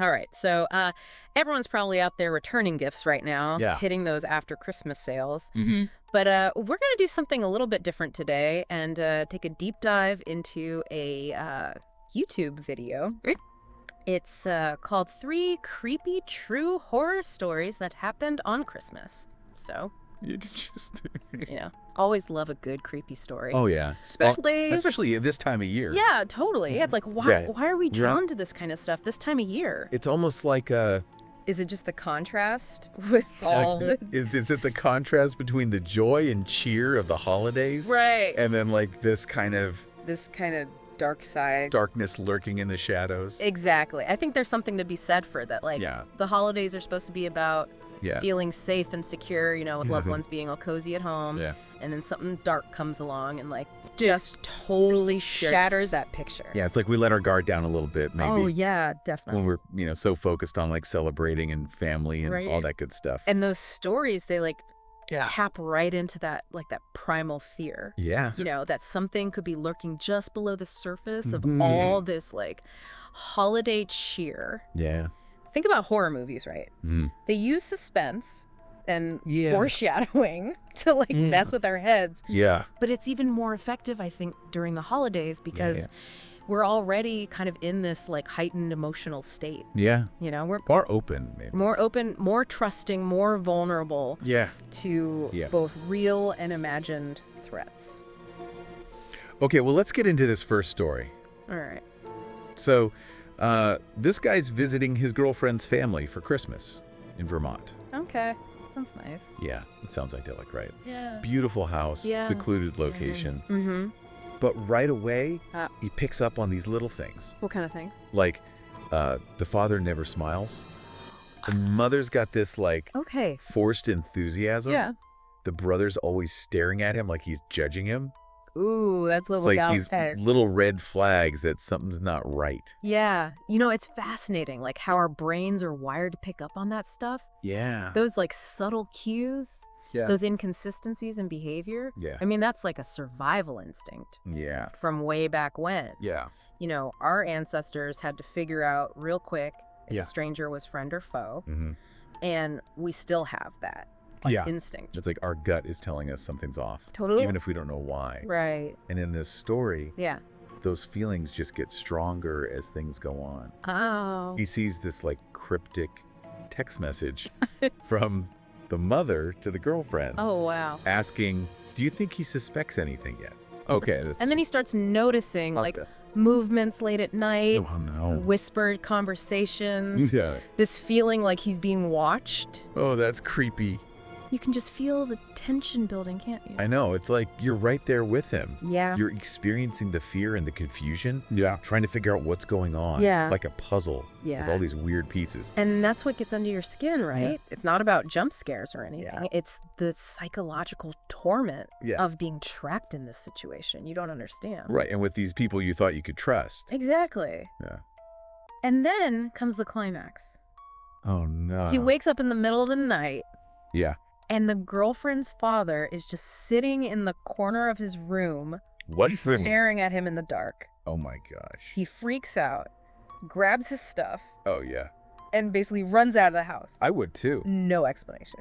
All right. So everyone's probably out there returning gifts right now, Yeah. hitting those after Christmas sales. Mm-hmm. But we're going to do something a little bit different today and take a deep dive into a YouTube video. It's called 3 Creepy True Horror Stories That Happened on Christmas. So, always love a good creepy story. Oh, yeah. Especially this time of year. Yeah, totally. Yeah, it's like, why are we drawn to this kind of stuff this time of year? It's almost like a... Is it just the contrast with all... Is it the contrast between the joy and cheer of the holidays? Right. And then, like, this kind of dark side. Darkness lurking in the shadows. Exactly. I think there's something to be said for that. Like, the holidays are supposed to be about feeling safe and secure, with loved ones being all cozy at home. Yeah. And then something dark comes along and, like, just totally shatters that picture. Yeah, it's like we let our guard down a little bit, maybe. Oh, yeah, definitely. When we're, so focused on, like, celebrating and family and all that good stuff. And those stories, they, like, tap right into that, like, that primal fear. Yeah. That something could be lurking just below the surface of all this, like, holiday cheer. Yeah. Think about horror movies, right? They use suspense and foreshadowing to, like, mess with our heads. Yeah. But it's even more effective, I think, during the holidays because we're already kind of in this, like, heightened emotional state. Yeah. We're more open, maybe. More open, more trusting, more vulnerable to both real and imagined threats. Okay, well, let's get into this first story. All right. So, this guy's visiting his girlfriend's family for Christmas in Vermont. Okay. Sounds nice. Yeah, it sounds idyllic, right? Yeah. Beautiful house, secluded location. Mm-hmm. But right away, he picks up on these little things. What kind of things? Like, the father never smiles. The mother's got this, like, forced enthusiasm. Yeah. The brother's always staring at him like he's judging him. Ooh, that's little it's like gal these head. Little red flags that something's not right. Yeah. It's fascinating, like, how our brains are wired to pick up on that stuff. Yeah. Those, like, subtle cues. Yeah. Those inconsistencies in behavior. Yeah. I mean, that's like a survival instinct. Yeah. From way back when. Yeah. Our ancestors had to figure out real quick if a stranger was friend or foe. Mm-hmm. And we still have that instinct. It's like our gut is telling us something's off. Totally. Even if we don't know why. Right. And in this story, yeah, those feelings just get stronger as things go on. Oh. He sees this, like, cryptic text message from the mother to the girlfriend. Oh, wow. Asking, do you think he suspects anything yet? Okay. And then he starts noticing, like, movements late at night. Oh, no. Whispered conversations. Yeah. This feeling like he's being watched. Oh, that's creepy. You can just feel the tension building, can't you? I know. It's like you're right there with him. Yeah. You're experiencing the fear and the confusion. Yeah. Trying to figure out what's going on. Yeah. Like a puzzle. Yeah. With all these weird pieces. And that's what gets under your skin, right? Yeah. It's not about jump scares or anything. Yeah. It's the psychological torment Yeah. of being trapped in this situation. You don't understand. Right. And with these people you thought you could trust. Exactly. Yeah. And then comes the climax. Oh, no. He wakes up in the middle of the night. Yeah. And the girlfriend's father is just sitting in the corner of his room, staring at him in the dark. Oh my gosh. He freaks out, grabs his stuff, Oh yeah. and basically runs out of the house. I would too. No explanation.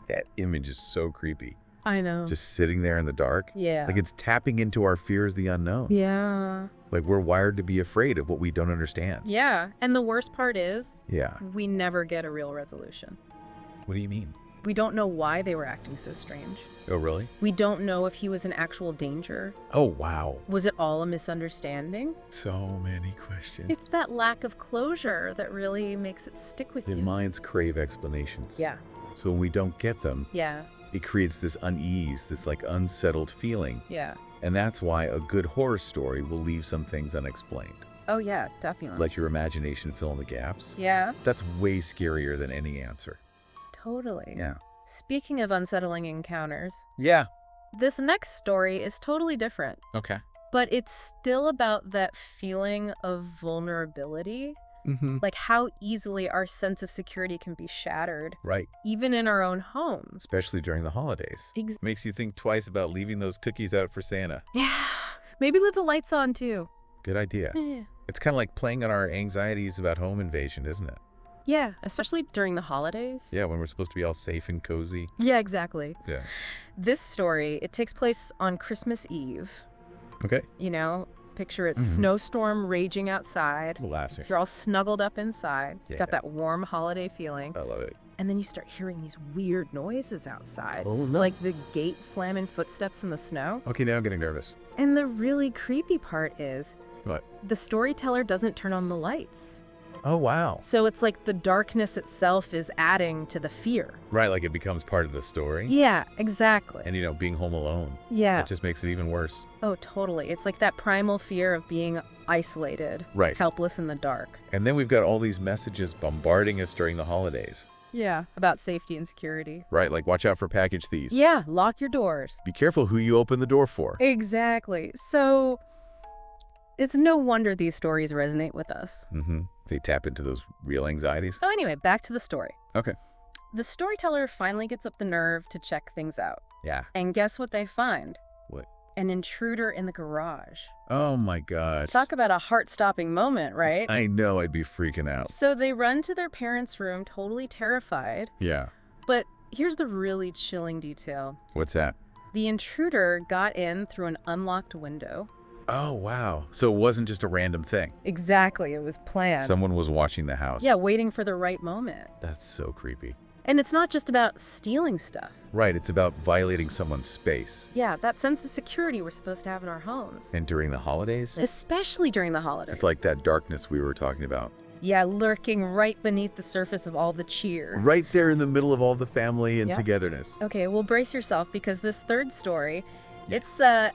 That image is so creepy. I know. Just sitting there in the dark. Yeah. Like it's tapping into our fears of the unknown. Yeah. Like we're wired to be afraid of what we don't understand. Yeah. And the worst part is, Yeah. we never get a real resolution. What do you mean? We don't know why they were acting so strange. Oh, really? We don't know if he was in actual danger. Oh, wow. Was it all a misunderstanding? So many questions. It's that lack of closure that really makes it stick with The you. minds crave explanations. Yeah. So when we don't get them, Yeah. it creates this unease, this like unsettled feeling. Yeah. And that's why a good horror story will leave some things unexplained. Oh, yeah, definitely. Let your imagination fill in the gaps. Yeah. That's way scarier than any answer. Totally. Yeah. Speaking of unsettling encounters, Yeah. this next story is totally different, Okay. but it's still about that feeling of vulnerability, Mm-hmm. like how easily our sense of security can be shattered, Right. even in our own homes. Especially during the holidays. Makes you think twice about leaving those cookies out for Santa. Yeah. Maybe leave the lights on too. Good idea. Yeah. It's kind of like playing on our anxieties about home invasion, isn't it? Yeah, especially during the holidays. Yeah, when we're supposed to be all safe and cozy. Yeah, exactly. Yeah. This story, it takes place on Christmas Eve. Okay. You know, picture it, Mhm. snowstorm raging outside. Classic. You're all snuggled up inside. It's got Yeah. that warm holiday feeling. I love it. And then you start hearing these weird noises outside. Oh, no. Like the gate slamming footsteps in the snow. Okay, now I'm getting nervous. And the really creepy part is What? the storyteller doesn't turn on the lights. Oh, wow. So it's like the darkness itself is adding to the fear. Right, like it becomes part of the story. Yeah, exactly. And, being home alone. Yeah. That just makes it even worse. Oh, totally. It's like that primal fear of being isolated. Right. Helpless in the dark. And then we've got all these messages bombarding us during the holidays. Yeah. About safety and security. Right, like watch out for package thieves. Yeah, lock your doors. Be careful who you open the door for. Exactly. So it's no wonder these stories resonate with us. Mm-hmm. They tap into those real anxieties. So anyway, back to the story. Okay. The storyteller finally gets up the nerve to check things out. Yeah. And guess what they find? What? An intruder in the garage. Oh my gosh. Talk about a heart-stopping moment, right? I know I'd be freaking out. So they run to their parents' room, totally terrified. Yeah. But here's the really chilling detail. What's that? The intruder got in through an unlocked window. Oh, wow. So it wasn't just a random thing. Exactly, it was planned. Someone was watching the house. Yeah, waiting for the right moment. That's so creepy. And it's not just about stealing stuff. Right, it's about violating someone's space. Yeah, that sense of security we're supposed to have in our homes. And during the holidays? Especially during the holidays. It's like that darkness we were talking about. Yeah, lurking right beneath the surface of all the cheer. Right there in the middle of all the family and Yeah. togetherness. Okay, well, brace yourself because this third story, Yeah.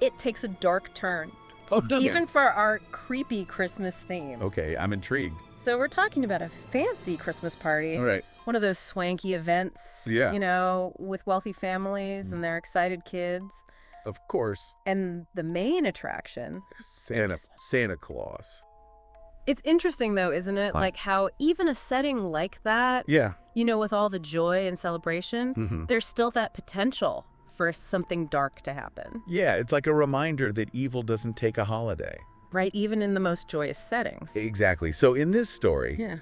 it takes a dark turn. Oh, no. Even for our creepy Christmas theme. Okay, I'm intrigued. So we're talking about a fancy Christmas party. All right. One of those swanky events, Yeah. with wealthy families and their excited kids. Of course. And the main attraction. Santa Claus. It's interesting, though, isn't it? What? Like how even a setting like that, Yeah. with all the joy and celebration, Mm-hmm. there's still that potential for something dark to happen. Yeah, it's like a reminder that evil doesn't take a holiday. Right? Even in the most joyous settings. Exactly. So in this story, Yeah.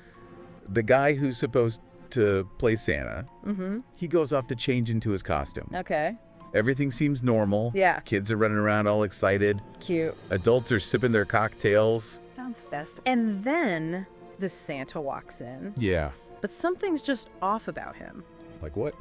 the guy who's supposed to play Santa, Mm-hmm. he goes off to change into his costume. Okay. Everything seems normal. Yeah. Kids are running around all excited. Cute. Adults are sipping their cocktails. Sounds festive. And then the Santa walks in, Yeah. but something's just off about him. Like what?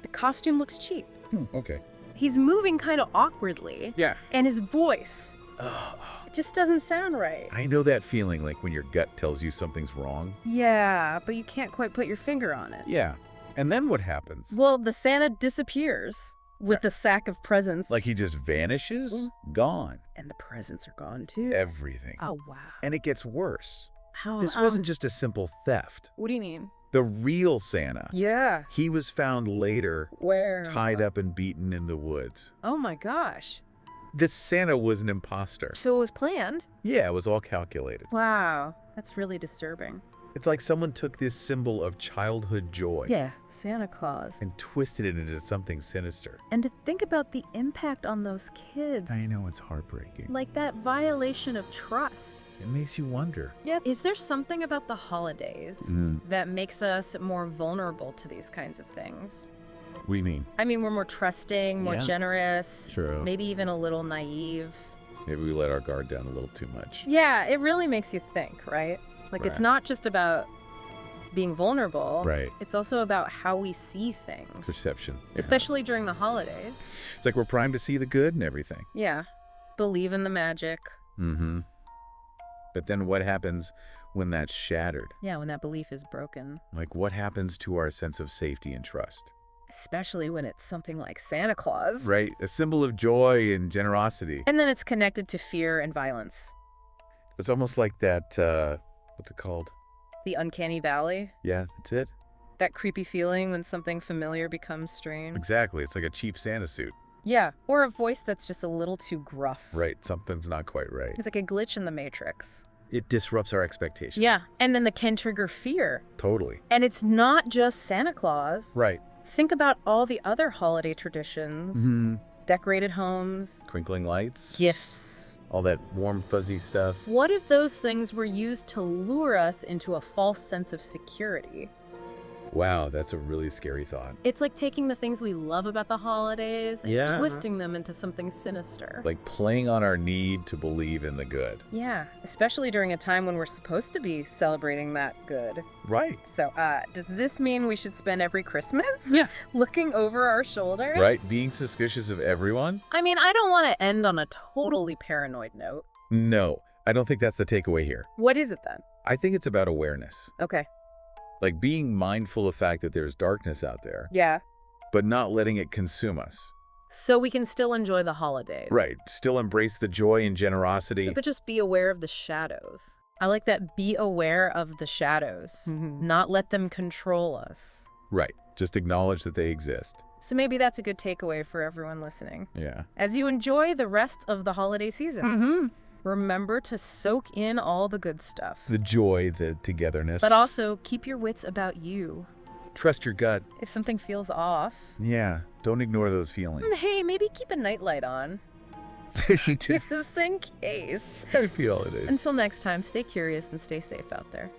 The costume looks cheap. Okay. He's moving kind of awkwardly, Yeah. and his voice, Oh, it just doesn't sound right. I know that feeling, like when your gut tells you something's wrong. Yeah, but you can't quite put your finger on it. Yeah. And then what happens? Well, the Santa disappears with the sack of presents. Like he just vanishes? Gone. And the presents are gone, too. Everything. Oh, wow. And it gets worse. How? This wasn't just a simple theft. What do you mean? The real Santa. Yeah. He was found later, Where? tied up and beaten in the woods. Oh, my gosh. This Santa was an imposter. So it was planned? Yeah, it was all calculated. Wow. That's really disturbing. It's like someone took this symbol of childhood joy Yeah, Santa Claus. and twisted it into something sinister. And to think about the impact on those kids. I know it's heartbreaking. Like that violation of trust. It makes you wonder. Yeah. Is there something about the holidays that makes us more vulnerable to these kinds of things? What do you mean? I mean, we're more trusting, more Yeah. generous. True. Maybe even a little naive. Maybe we let our guard down a little too much. Yeah, it really makes you think, right? Like, it's Right. not just about being vulnerable. Right. It's also about how we see things. Perception. Yeah. Especially during the holidays. It's like we're primed to see the good and everything. Yeah. Believe in the magic. Mm-hmm. But then what happens when that's shattered? Yeah, when that belief is broken. Like what happens to our sense of safety and trust? Especially when it's something like Santa Claus. Right? A symbol of joy and generosity. And then it's connected to fear and violence. It's almost like that, what's it called? The uncanny valley. Yeah, that's it. That creepy feeling when something familiar becomes strange. Exactly. It's like a cheap Santa suit. Yeah, or a voice that's just a little too gruff. Right. Something's not quite right. It's like a glitch in the Matrix. It disrupts our expectations. Yeah, and then that can trigger fear. Totally. And it's not just Santa Claus. Right. Think about all the other holiday traditions. Mm-hmm. Decorated homes, Twinkling lights. gifts, all that warm, fuzzy stuff. What if those things were used to lure us into a false sense of security? Wow, that's a really scary thought. It's like taking the things we love about the holidays and Yeah. twisting them into something sinister. Like playing on our need to believe in the good. Yeah, especially during a time when we're supposed to be celebrating that good. Right. So, does this mean we should spend every Christmas Yeah. looking over our shoulders? Right? Being suspicious of everyone? I mean, I don't want to end on a totally paranoid note. No, I don't think that's the takeaway here. What is it then? I think it's about awareness. Okay. Like being mindful of the fact that there's darkness out there, Yeah. but not letting it consume us. So we can still enjoy the holidays. Right. Still embrace the joy and generosity. But just be aware of the shadows. I like that. Be aware of the shadows, not let them control us. Right. Just acknowledge that they exist. So maybe that's a good takeaway for everyone listening. Yeah. As you enjoy the rest of the holiday season, remember to soak in all the good stuff. The joy, the togetherness. But also keep your wits about you. Trust your gut. If something feels off, Yeah. Don't ignore those feelings. hey, maybe keep a nightlight on. Just Just in case. I feel it is. Until next time, stay curious and stay safe out there.